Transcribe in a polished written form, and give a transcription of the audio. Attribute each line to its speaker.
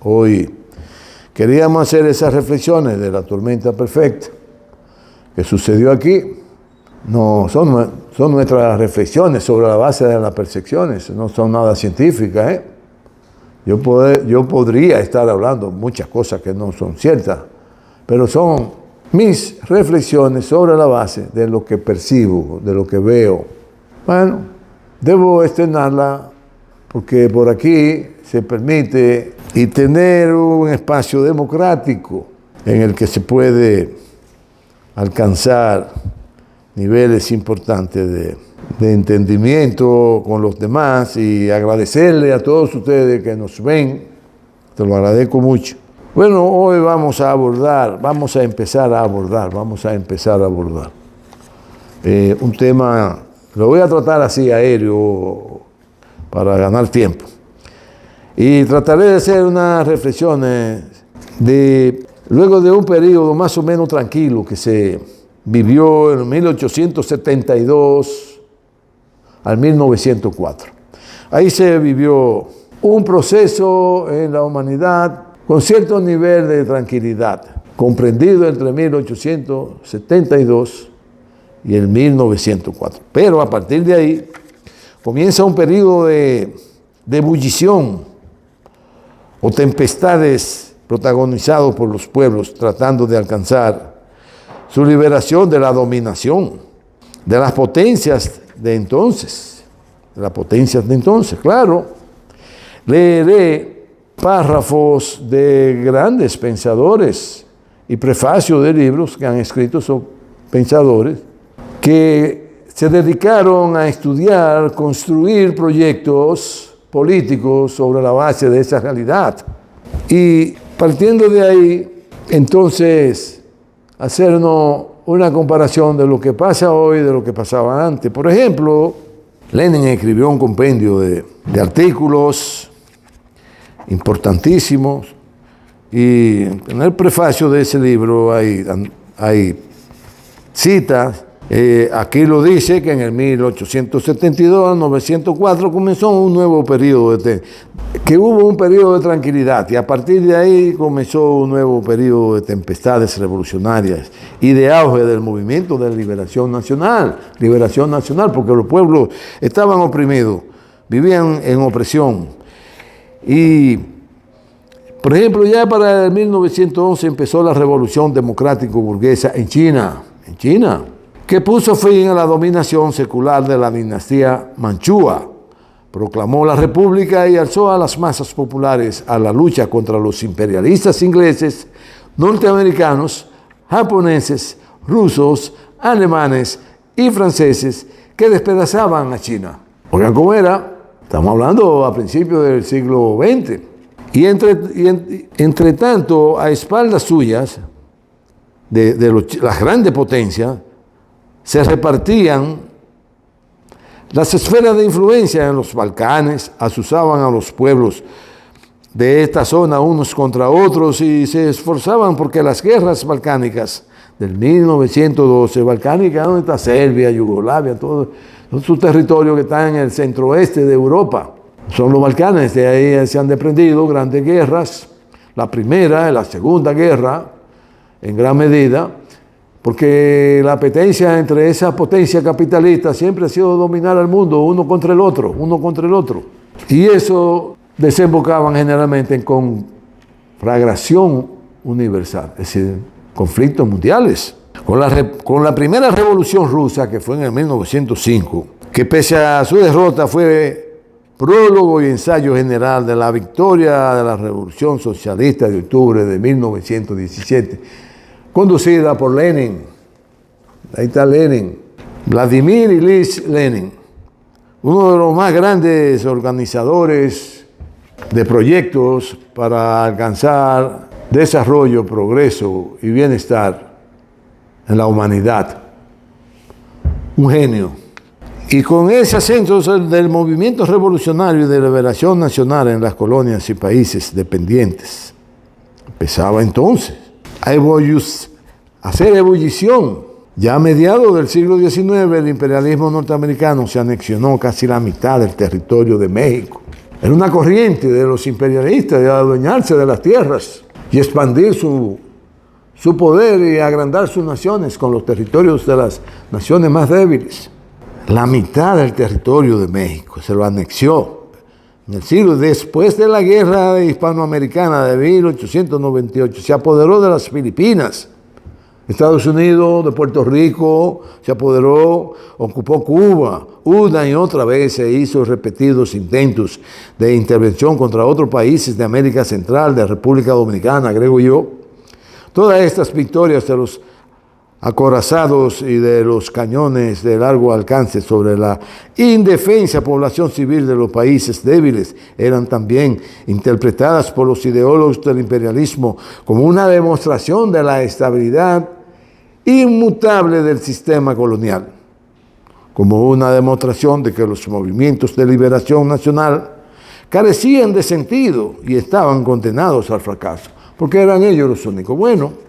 Speaker 1: Hoy queríamos hacer esas reflexiones de la tormenta perfecta que sucedió aquí. No, son nuestras reflexiones sobre la base de las percepciones, no son nada científicas, ¿eh? Yo podría estar hablando muchas cosas que no son ciertas, pero son mis reflexiones sobre la base de lo que percibo, de lo que veo. Bueno, debo externarla porque por aquí se permite y tener un espacio democrático en el que se puede alcanzar niveles importantes de entendimiento con los demás y agradecerle a todos ustedes que nos ven. Te lo agradezco mucho. Bueno, hoy vamos a empezar a abordar un tema, lo voy a tratar así aéreo para ganar tiempo. Y trataré de hacer unas reflexiones luego de un periodo más o menos tranquilo que se vivió en 1872 al 1904. Ahí se vivió un proceso en la humanidad con cierto nivel de tranquilidad, comprendido entre 1872 y el 1904. Pero a partir de ahí comienza un periodo de ebullición o tempestades protagonizados por los pueblos tratando de alcanzar su liberación de la dominación de las potencias de entonces. Claro, leeré párrafos de grandes pensadores y prefacios de libros que han escrito esos pensadores que se dedicaron a estudiar, construir proyectos políticos sobre la base de esa realidad. Y partiendo de ahí, entonces, hacernos una comparación de lo que pasa hoy de lo que pasaba antes. Por ejemplo, Lenin escribió un compendio de artículos importantísimos y en el prefacio de ese libro hay citas. Aquí lo dice que en el 1872 al 904 comenzó un nuevo periodo que hubo un periodo de tranquilidad y a partir de ahí comenzó un nuevo periodo de tempestades revolucionarias y de auge del movimiento de liberación nacional, porque los pueblos estaban oprimidos, vivían en opresión. Y, por ejemplo, ya para el 1911 empezó la revolución democrático-burguesa en China, que puso fin a la dominación secular de la dinastía manchúa, proclamó la república y alzó a las masas populares a la lucha contra los imperialistas ingleses, norteamericanos, japoneses, rusos, alemanes y franceses que despedazaban a China. Oigan cómo era, estamos hablando a principios del siglo XX. Y entre tanto, a espaldas suyas, de las grandes potencias, se repartían las esferas de influencia en los Balcanes, asusaban a los pueblos de esta zona unos contra otros y se esforzaban porque las guerras balcánicas del 1912, balcánica, donde está Serbia, Yugoslavia, todo su territorio que está en el centro-oeste de Europa, son los Balcanes. De ahí se han desprendido grandes guerras, la primera y la segunda guerra, en gran medida, porque la apetencia entre esa potencia capitalista siempre ha sido dominar al mundo uno contra el otro. Y eso desembocaban generalmente en conflagración universal, es decir, conflictos mundiales. Con la primera revolución rusa, que fue en el 1905, que pese a su derrota fue prólogo y ensayo general de la victoria de la Revolución Socialista de octubre de 1917, conducida por Lenin. Ahí está Lenin, Vladimir Ilich Lenin, uno de los más grandes organizadores de proyectos para alcanzar desarrollo, progreso y bienestar en la humanidad. Un genio. Y con ese acento del movimiento revolucionario y de liberación nacional en las colonias y países dependientes, empezaba entonces a hacer ebullición. Ya a mediados del siglo XIX, el imperialismo norteamericano se anexionó casi la mitad del territorio de México. Era una corriente de los imperialistas de adueñarse de las tierras y expandir su poder y agrandar sus naciones con los territorios de las naciones más débiles. La mitad del territorio de México se lo anexió en el siglo después de la guerra hispanoamericana de 1898. Se apoderó de las Filipinas. Estados Unidos, de Puerto Rico, se apoderó, ocupó Cuba. Una y otra vez se hizo repetidos intentos de intervención contra otros países de América Central, de República Dominicana, agrego yo. Todas estas victorias de los acorazados y de los cañones de largo alcance sobre la indefensa población civil de los países débiles eran también interpretadas por los ideólogos del imperialismo como una demostración de la estabilidad inmutable del sistema colonial, como una demostración de que los movimientos de liberación nacional carecían de sentido y estaban condenados al fracaso, porque eran ellos los únicos buenos.